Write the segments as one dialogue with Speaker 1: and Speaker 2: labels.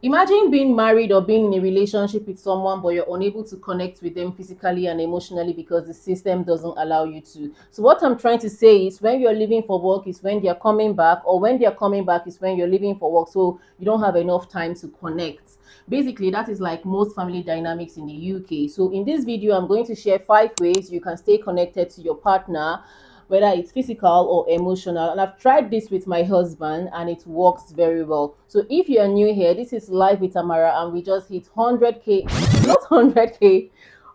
Speaker 1: Imagine being married or being in a relationship with someone, but you're unable to connect with them physically and emotionally because the system doesn't allow you to. So, what I'm trying to say is when you're leaving for work is when they're coming back, or when they're coming back is when you're leaving for work. So, you don't have enough time to connect. Basically, that is like most family dynamics in the UK. So, in this video, I'm going to share 5 ways you can stay connected to your partner, whether it's physical or emotional. And I've tried this with my husband and it works very well. So if you're new here, this is Live with Amara and we just hit 100k, not 100k,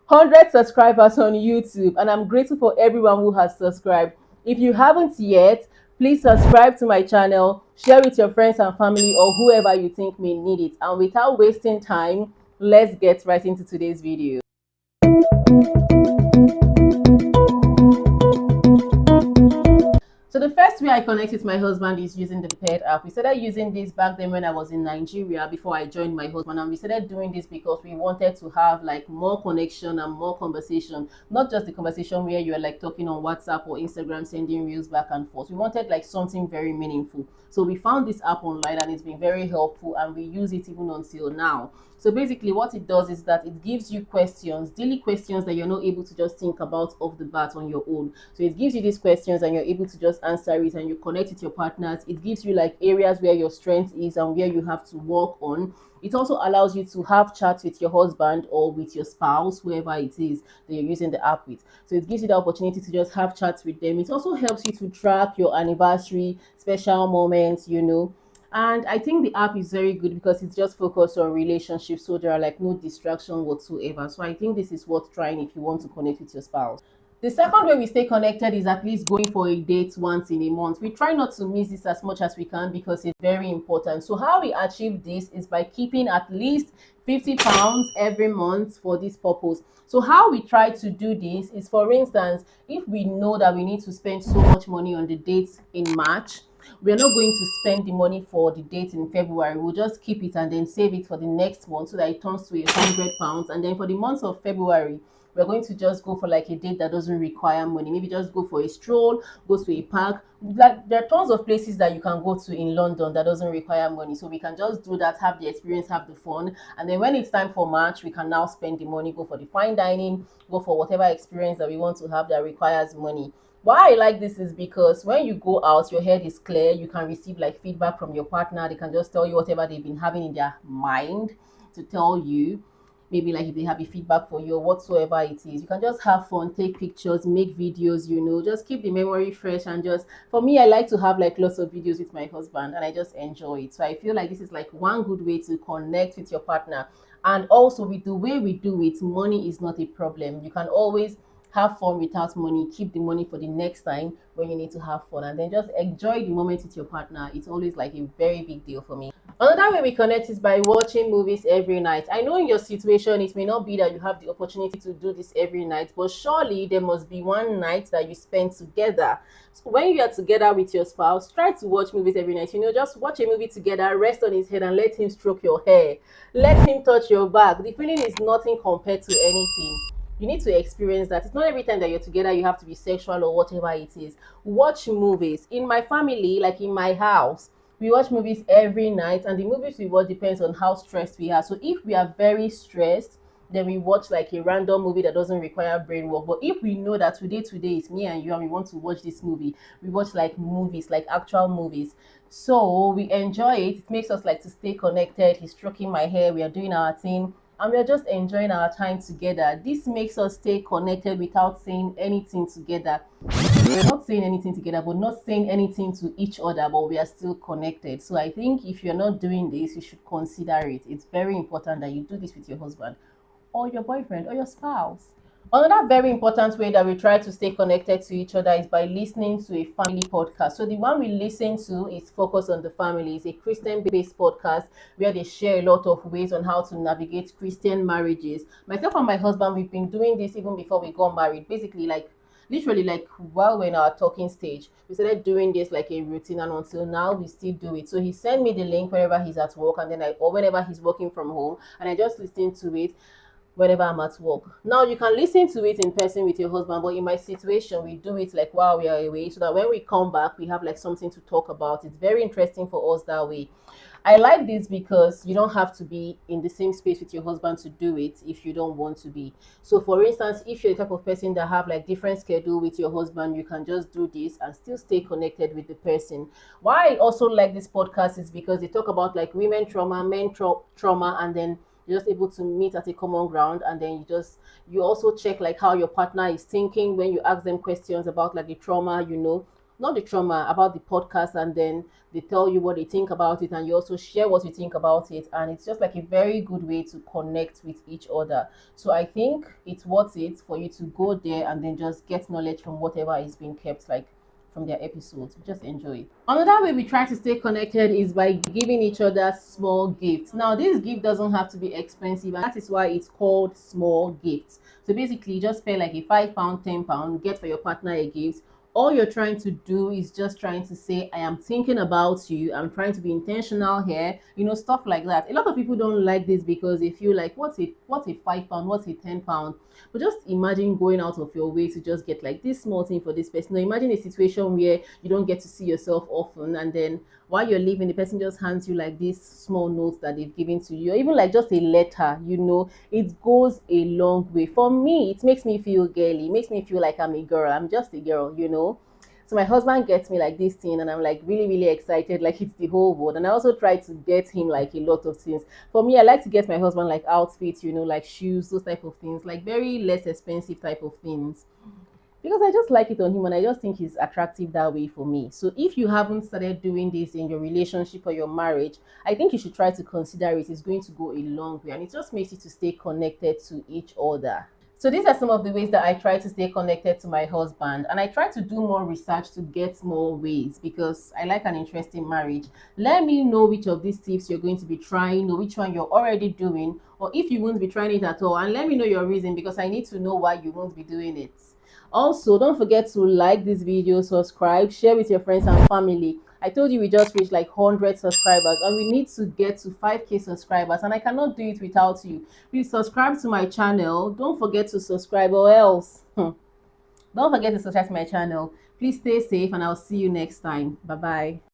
Speaker 1: 100 subscribers on YouTube. And I'm grateful for everyone who has subscribed. If you haven't yet, please subscribe to my channel, share with your friends and family or whoever you think may need it. And without wasting time, let's get right into today's video. So the first way I connect with my husband is using the Paired app. We started using this back then when I was in Nigeria before I joined my husband, and we started doing this because we wanted to have like more connection and more conversation, not just the conversation where you are like talking on WhatsApp or Instagram, sending reels back and forth. We wanted like something very meaningful. So we found this app online and it's been very helpful, and we use it even until now. So basically what it does is that it gives you questions, daily questions that you're not able to just think about off the bat on your own. So it gives you these questions and you're able to just answer it, and you connect with your partners. It gives you like areas where your strength is and where you have to work on. It also allows you to have chats with your husband or with your spouse, whoever it is that you're using the app with. So it gives you the opportunity to just have chats with them. It also helps you to track your anniversary, special moments. And I think the app is very good because it's just focused on relationships, so there are like no distraction whatsoever. So I think this is worth trying if you want to connect with your spouse. The second way we stay connected is at least going for a date once in a month. We try not to miss this as much as we can because it's very important. So how we achieve this is by keeping at least £50 every month for this purpose. So how we try to do this is, for instance, if we know that we need to spend so much money on the dates in March, we're not going to spend the money for the date in February. We'll just keep it and then save it for the next month so that it turns to £100. And then for the month of February, we're going to just go for like a date that doesn't require money. Maybe just go for a stroll, go to a park. Like there are tons of places that you can go to in London that doesn't require money. So we can just do that, have the experience, have the fun. And then when it's time for March, we can now spend the money, go for the fine dining, go for whatever experience that we want to have that requires money. Why I like this is because when you go out, your head is clear. You can receive like feedback from your partner. They can just tell you whatever they've been having in their mind to tell you. Maybe like if they have a feedback for you or whatsoever it is, you can just have fun, take pictures, make videos, just keep the memory fresh. And just for me, I like to have like lots of videos with my husband and I just enjoy it. So I feel like this is like one good way to connect with your partner. And also with the way we do it, money is not a problem. You can always have fun without money, keep the money for the next time when you need to have fun, and then just enjoy the moment with your partner. It's always like a very big deal for me. Another way we connect is by watching movies every night. I know in your situation it may not be that you have the opportunity to do this every night, but surely there must be one night that you spend together. So when you are together with your spouse, try to watch movies every night. Just watch a movie together, rest on his head and let him stroke your hair. Let him touch your back. The feeling is nothing compared to anything. You need to experience that. It's not every time that you're together you have to be sexual or whatever it is. Watch movies. In my family, like in my house, we watch movies every night, and the movies we watch depends on how stressed we are. So if we are very stressed, then we watch like a random movie that doesn't require brain work. But if we know that today is me and you and we want to watch this movie, we watch like movies, like actual movies. So we enjoy it. It makes us like to stay connected. He's stroking my hair, we are doing our thing, and we're just enjoying our time together. This makes us stay connected without saying anything together. We're not saying anything together, but not saying anything to each other, but we are still connected. So I think if you're not doing this, you should consider it. It's very important that you do this with your husband or your boyfriend or your spouse. Another very important way that we try to stay connected to each other is by listening to a family podcast. So the one we listen to is Focus on the Family. It's a Christian-based podcast where they share a lot of ways on how to navigate Christian marriages. Myself and my husband, we've been doing this even before we got married. Basically, like literally like while we're in our talking stage, we started doing this like a routine, and until now we still do it. So he sent me the link whenever he's at work, and then or whenever he's working from home, and I just listen to it whenever I'm at work. Now you can listen to it in person with your husband, but in my situation, we do it like while we are away, so that when we come back, we have like something to talk about. It's very interesting for us that way. I like this because you don't have to be in the same space with your husband to do it if you don't want to be. So for instance, if you're the type of person that have like different schedule with your husband, you can just do this and still stay connected with the person. Why I also like this podcast is because they talk about like women trauma, men trauma, and then you're just able to meet at a common ground, and then you also check like how your partner is thinking when you ask them questions about like the trauma, not the trauma, about the podcast, and then they tell you what they think about it, and you also share what you think about it, and it's just like a very good way to connect with each other. So I think it's worth it for you to go there and then just get knowledge from whatever is being kept, like from their episodes. Just enjoy it. Another way we try to stay connected is by giving each other small gifts. Now, this gift doesn't have to be expensive, and that is why it's called small gifts. So basically, you just pay like a £5, £10, get for your partner a gift. All you're trying to do is just trying to say, I am thinking about you, I'm trying to be intentional here, stuff like that. A lot of people don't like this because they feel like, what's a £5, what's a £10? But just imagine going out of your way to just get like this small thing for this person. Now imagine a situation where you don't get to see yourself often, and then while you're leaving, the person just hands you like this small note that they've given to you, or even like just a letter. It goes a long way. For me, it makes me feel girly, it makes me feel like I'm a girl, I'm just a girl. So my husband gets me like this thing, and I'm like really, really excited, like it's the whole world. And I also try to get him like a lot of things. For me, I like to get my husband like outfits, like shoes, those type of things, like very less expensive type of things, because I just like it on him, and I just think he's attractive that way for me. So if you haven't started doing this in your relationship or your marriage, I think you should try to consider it. It's going to go a long way, and it just makes you to stay connected to each other. So these are some of the ways that I try to stay connected to my husband, and I try to do more research to get more ways because I like an interesting marriage. Let me know which of these tips you're going to be trying, or which one you're already doing, or if you won't be trying it at all, and let me know your reason because I need to know why you won't be doing it. Also, don't forget to like this video, subscribe, share with your friends and family. I told you we just reached like 100 subscribers, and we need to get to 5k subscribers, and I cannot do it without you. Please subscribe to my channel. Don't forget to subscribe, or else don't forget to subscribe to my channel. Please stay safe, and I'll see you next time. Bye bye.